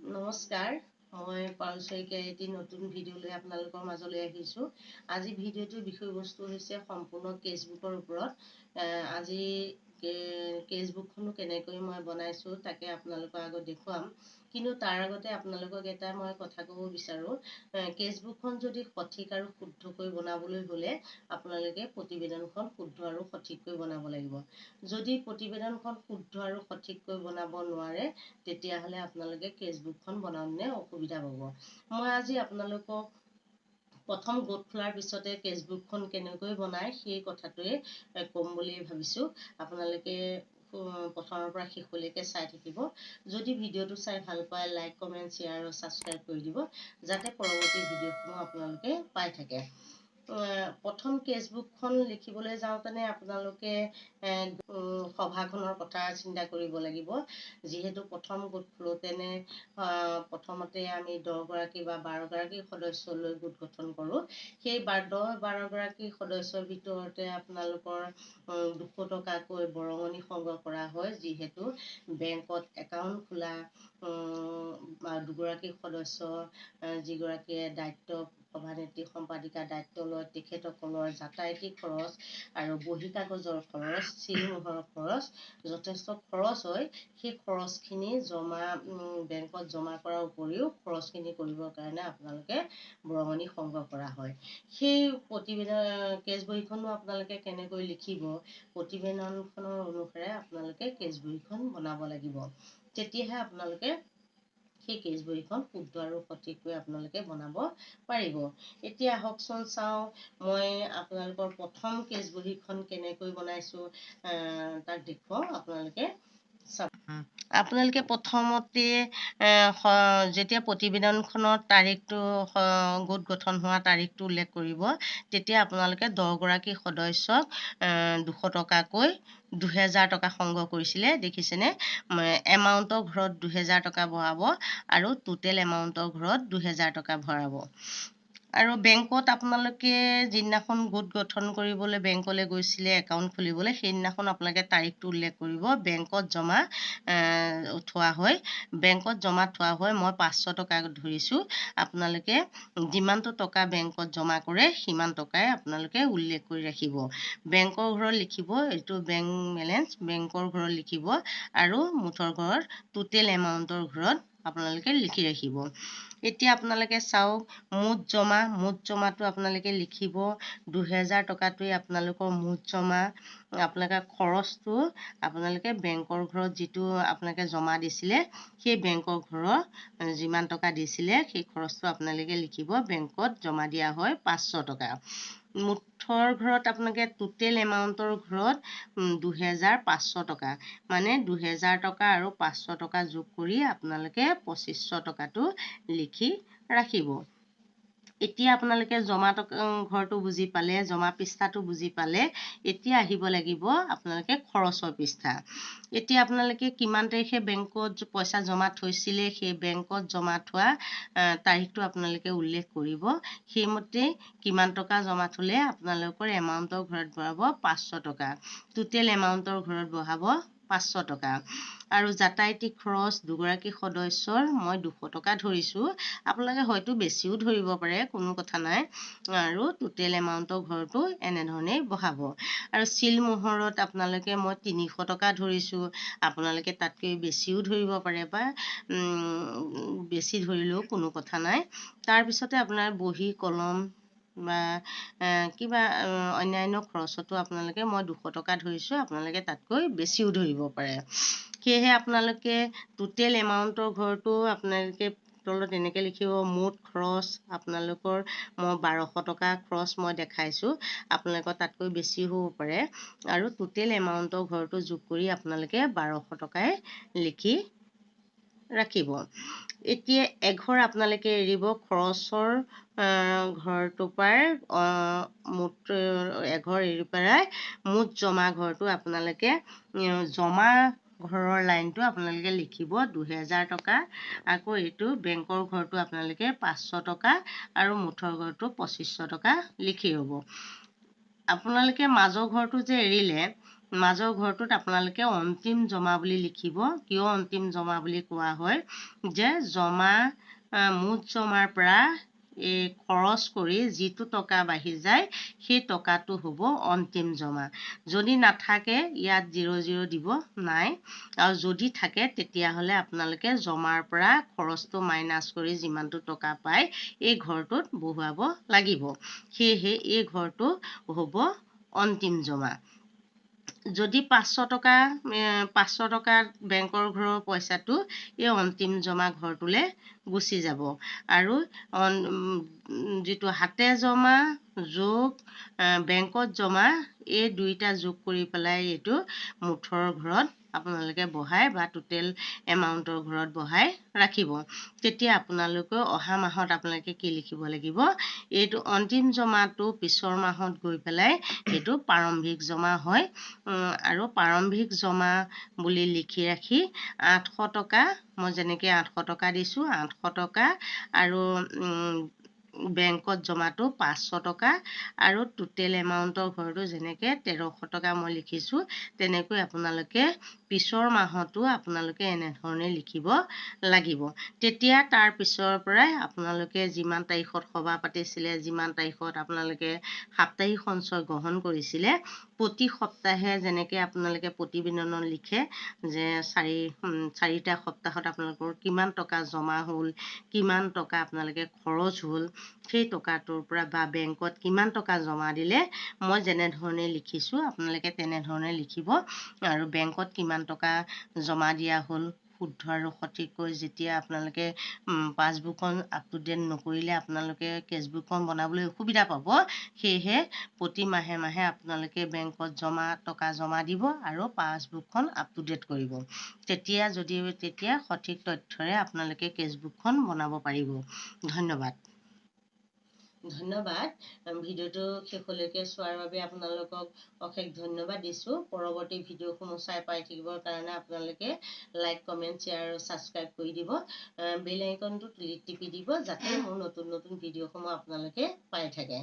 নমস্কাৰ, মই পাৰুল শইকীয়াৰ এটি নতুন ভিডিঅ' লৈ আপোনালোকৰ মাজলৈ আহিছোঁ। আজি ভিডিঅ'টোৰ বিষয়বস্তু হৈছে সম্পূৰ্ণ কেচবুকৰ ওপৰত। আজি কেচবুকখনো কেনেকৈ মই বনাইছোঁ তাকে আপোনালোকৰ আগত দেখুৱাম। কিন্তু তাৰ আগতে আপোনালোকক এটা মই কথা ক'ব বিচাৰোঁ। কেচবুকখন যদি সঠিক আৰু শুদ্ধকৈ বনাবলৈ হ'লে আপোনালোকে প্ৰতিবেদনখন শুদ্ধ আৰু সঠিককৈ বনাব লাগিব। যদি প্ৰতিবেদনখন শুদ্ধ আৰু সঠিককৈ বনাব নোৱাৰে তেতিয়াহ'লে আপোনালোকে কেচবুকখন বনাওঁতে অসুবিধা পাব। মই আজি আপোনালোকক প্ৰথম গোট খোলাৰ পিছতে কেচবুকখন কেনেকৈ বনায় সেই কথাটোৱে ক'ম বুলি ভাবিছোঁ। আপোনালোকে প্ৰথমৰ পৰা শেষলৈকে চাই থাকিব। যদি ভিডিঅ'টো চাই ভাল পায় লাইক, কমেণ্ট, শ্বেয়াৰ আৰু ছাবস্ক্ৰাইব কৰি দিব যাতে পৰৱৰ্তী ভিডিঅ'সমূহ আপোনালোকে পাই থাকে। প্ৰথম কেচবুকখন লিখিবলৈ যাওঁতে আপোনালোকে সভাখনৰ কথা চিন্তা কৰিব লাগিব। যিহেতু প্ৰথম গোট খোলোতেনে প্ৰথমতে আমি 10 গৰাকী বা 12 গৰাকী সদস্য লৈ গোট গঠন কৰোঁ। সেই 10-12 গৰাকী সদস্যৰ ভিতৰতে আপোনালোকৰ 200 টকাকৈ বৰঙণি সংগ্ৰহ কৰা হয়। যিহেতু বেংকত একাউণ্ট খোলা দুগৰাকী সদস্য যিগৰাকীয়ে দায়িত্ব সভানেত্ৰী সম্পাদিকা দায়িত্ব লয় তেখেতসকলৰ যাতায়াতী খৰচ আৰু বহী কাগজৰ খৰচ, চিলমোহৰৰ খৰচ যথেষ্ট খৰচ হয়। সেই খৰচখিনি বেংকত জমা কৰাৰ উপৰিও খৰচখিনি কৰিবৰ কাৰণে আপোনালোকে বৰঙণি সংগ্ৰহ কৰা হয়। সেই কেচবহীখনো আপোনালোকে কেনেকৈ লিখিব, প্ৰতিবেদনখনৰ অনুসাৰে আপোনালোকে কেচবহীখন বনাব লাগিব। তেতিয়াহে আপোনালোকে সেই কেচবহীখন শুদ্ধ আৰু সঠিককৈ আপোনালোকে বনাব পাৰিব। এতিয়া আহকচোন চাওঁ মই আপোনালোকৰ প্ৰথম কেচবহীখন কেনেকৈ বনাইছোঁ তাক দেখুৱাওঁ। আপোনালোকে আপোনালোকে প্ৰথমতে যেতিয়া প্ৰতিবেদনখনৰ তাৰিখটো গোট গঠন হোৱা তাৰিখটো উল্লেখ কৰিব তেতিয়া আপোনালোকে 10 গৰাকী সদস্যক 200 টকাকৈ 2000 টকা সংগ্ৰহ কৰিছিলে দেখিছেনে। এমাউণ্টৰ ঘৰত 2000 টকা ভৰাব আৰু টোটেল এমাউণ্টৰ ঘৰত 2000 টকা ভৰাব। আৰু বেংকত আপোনালোকে যিদিনাখন গোট গঠন কৰিবলৈ বেংকলৈ গৈছিলে একাউণ্ট খুলিবলৈ সেইদিনাখন আপোনালোকে তাৰিখটো উল্লেখ কৰিব। বেংকত জমা থোৱা হয়। বেংকত জমা থোৱা হয় মই 500 টকা ধৰিছোঁ। আপোনালোকে যিমানটো টকা বেংকত জমা কৰে সিমান টকাই আপোনালোকে উল্লেখ কৰি ৰাখিব। বেংকৰ ঘৰত লিখিব এইটো বেংক বেলেঞ্চ, বেংকৰ ঘৰত লিখিব আৰু মুঠৰ ঘৰত টোটেল এমাউণ্টৰ ঘৰত আপোনালোকে লিখি ৰাখিব। এতিয়া আপোনালোকে চাওক মুঠ জমাটো আপোনালোকে লিখিব। 2000 টকাটোৱে আপোনালোকৰ মুঠ জমা। আপোনালোকে খৰচটো আপোনালোকে বেংকৰ ঘৰত যিটো আপোনালোকে জমা দিছিলে সেই বেংকৰ ঘৰৰ যিমান টকা দিছিলে সেই খৰচটো আপোনালোকে লিখিব। বেংকত জমা দিয়া হয় 500 টকা। মুঠৰ ঘৰত আপোনালোকে টোটেল এমাউণ্টৰ ঘৰত 2500 টকা, মানে 2000 টকা আৰু 500 টকা যোগ কৰি আপোনালোকে 2500 টকাটো লিখি ৰাখিব। এতিয়া আপোনালোকে জমা ঘৰটো বুজি পালে, জমা পৃষ্ঠাটো বুজি পালে। এতিয়া আহিব লাগিব আপোনালোকে খৰচৰ পৃষ্ঠা। এতিয়া আপোনালোকে কিমান তাৰিখে বেংকত পইচা জমা থৈছিলে সেই বেংকত জমা থোৱা তাৰিখটো আপোনালোকে উল্লেখ কৰিব। সেইমতে কিমান টকা জমা থ'লে আপোনালোকৰ এমাউণ্টৰ ঘৰত ভৰাব 500 টকা। টোটেল এমাউণ্টৰ ঘৰত বহাব 500 টকা। আৰু যাতায়াতী খৰচ দুগৰাকী সদস্যৰ মই 200 টকা ধৰিছোঁ। আপোনালোকে হয়তো বেছিও ধৰিব পাৰে, কোনো কথা নাই। আৰু টোটেল এমাউণ্টৰ ঘৰটো এনেধৰণেই বহাব। আৰু চিলমোহৰত আপোনালোকে মই 300 টকা ধৰিছোঁ। আপোনালোকে তাতকৈ বেছিও ধৰিব পাৰে বা বেছি ধৰিলেও কোনো কথা নাই। তাৰপিছতে আপোনাৰ বহী কলম বা কিবা অন্যান্য খৰচতো আপোনালোকে মই 200 টকা ধৰিছোঁ। আপোনালোকে তাতকৈ বেছিও ধৰিব পাৰে। সেয়েহে আপোনালোকে টোটেল এমাউণ্টৰ ঘৰটো আপোনালোকে তলত এনেকৈ লিখিব। মুঠ খৰচ আপোনালোকৰ মই 1200 টকা খৰচ মই দেখাইছোঁ। আপোনালোকৰ তাতকৈ বেছি হ'ব পাৰে। আৰু টোটেল এমাউণ্টৰ ঘৰটো যোগ কৰি আপোনালোকে 1200 টকাই লিখি ৰাখিব। এতিয়া এঘৰ আপোনালোকে এৰিব। খৰচৰ ঘৰটোৰ পৰাই মুঠ এঘৰ এৰি পেলাই মুঠ জমা ঘৰটো আপোনালোকে জমা ঘৰৰ লাইনটো আপোনালোকে লিখিব 2000 টকা। আকৌ এইটো বেংকৰ ঘৰটো আপোনালোকে 500 টকা আৰু মুঠৰ ঘৰটো 2500 টকা লিখি ল'ব। আপোনালোকে মাজৰ ঘৰটো যে এৰিলে মাজৰ ঘৰটোত আপোনালোকে অন্তিম জমা বুলি লিখিব। কিয় অন্তিম জমা বুলি কোৱা হয়, যে জমা মুঠ জমাৰ পৰা এই খৰচ কৰি যিটো টকা বাঢ়ি যায় সেই টকাটো হ'ব অন্তিম জমা। যদি নাথাকে ইয়াত 0 দিব নাই, আৰু যদি থাকে তেতিয়াহ'লে আপোনালোকে জমাৰ পৰা খৰচটো মাইনাছ কৰি যিমানটো টকা পায় এই ঘৰটোত বহুৱাব লাগিব। সেয়েহে এই ঘৰটো হ'ব অন্তিম জমা। যদি 500 টকা বেংকৰ ঘৰৰ পইচাটো এই অন্তিম জমা ঘৰটোলৈ গুচি যাব। আৰু যিটো হাতে জমা যোগ বেংকত জমা এই দুইটা যোগ কৰি পেলাই এইটো মুঠৰ ঘৰত আপোনালোকে বহাই বা টোটেল এমাউণ্টৰ ঘৰত বহাই ৰাখিব। তেতিয়া আপোনালোকে অহা মাহত আপোনালোকে কি লিখিব লাগিব, এইটো অন্তিম জমাটো পিছৰ মাহত গৈ পেলাই এইটো প্ৰাৰম্ভিক জমা হয়। আৰু প্ৰাৰম্ভিক জমা বুলি লিখি ৰাখি 800 টকা, মই যেনেকৈ 800 টকা দিছোঁ 800 টকা, আৰু বেংকত জমাটো 500 টকা, আৰু টোটেল এমাউণ্টৰ ঘৰটো যেনেকৈ 1300 টকা মই লিখিছোঁ তেনেকৈ আপোনালোকে পিছৰ মাহতো আপোনালোকে এনেধৰণে লিখিব লাগিব। তেতিয়া তাৰ পিছৰ পৰাই আপোনালোকে যিমান তাৰিখত সভা পাতিছিলে, যিমান তাৰিখত আপোনালোকে সাপ্তাহিক সঞ্চয় গ্ৰহণ কৰিছিলে, প্ৰতি সপ্তাহে যেনেকৈ আপোনালোকে প্ৰতিবেদনত লিখে যে চাৰিটা সপ্তাহত আপোনালোকৰ কিমান টকা জমা হ'ল, কিমান টকা আপোনালোকে খৰচ হ'ল, সেই টকাটোৰ পৰা বা বেংকত কিমান টকা জমা দিলে, মই যেনেধৰণে লিখিছোঁ আপোনালোকে তেনেধৰণে লিখিব। আৰু বেংকত কিমান টকা জমা দিয়া হ'ল শুদ্ধ আৰু সঠিককৈ, যেতিয়া আপোনালোকে পাছবুকখন আপ টু ডেট নকৰিলে আপোনালোকে কেছবুকখন বনাবলৈ অসুবিধা পাব। সেয়েহে প্ৰতি মাহে মাহে আপোনালোকে বেংকত টকা জমা দিব আৰু পাছবুকখন আপ টু ডেট কৰিব। তেতিয়া সঠিক তথ্যৰে আপোনালোকে কেছবুকখন বনাব পাৰিব। ধন্যবাদ। ভিডিঅ'টো শেষলৈকে চোৱাৰ বাবে আপোনালোকক অশেষ ধন্যবাদ দিছোঁ। পৰৱৰ্তী ভিডিঅ'সমূহ চাই পাই থাকিবৰ কাৰণে আপোনালোকে লাইক, কমেণ্ট, শ্বেয়াৰ আৰু ছাবস্ক্ৰাইব কৰি দিব। বেল আইকনটো টিপি দিব যাতে মোৰ নতুন নতুন ভিডিঅ'সমূহ আপোনালোকে পাই থাকে।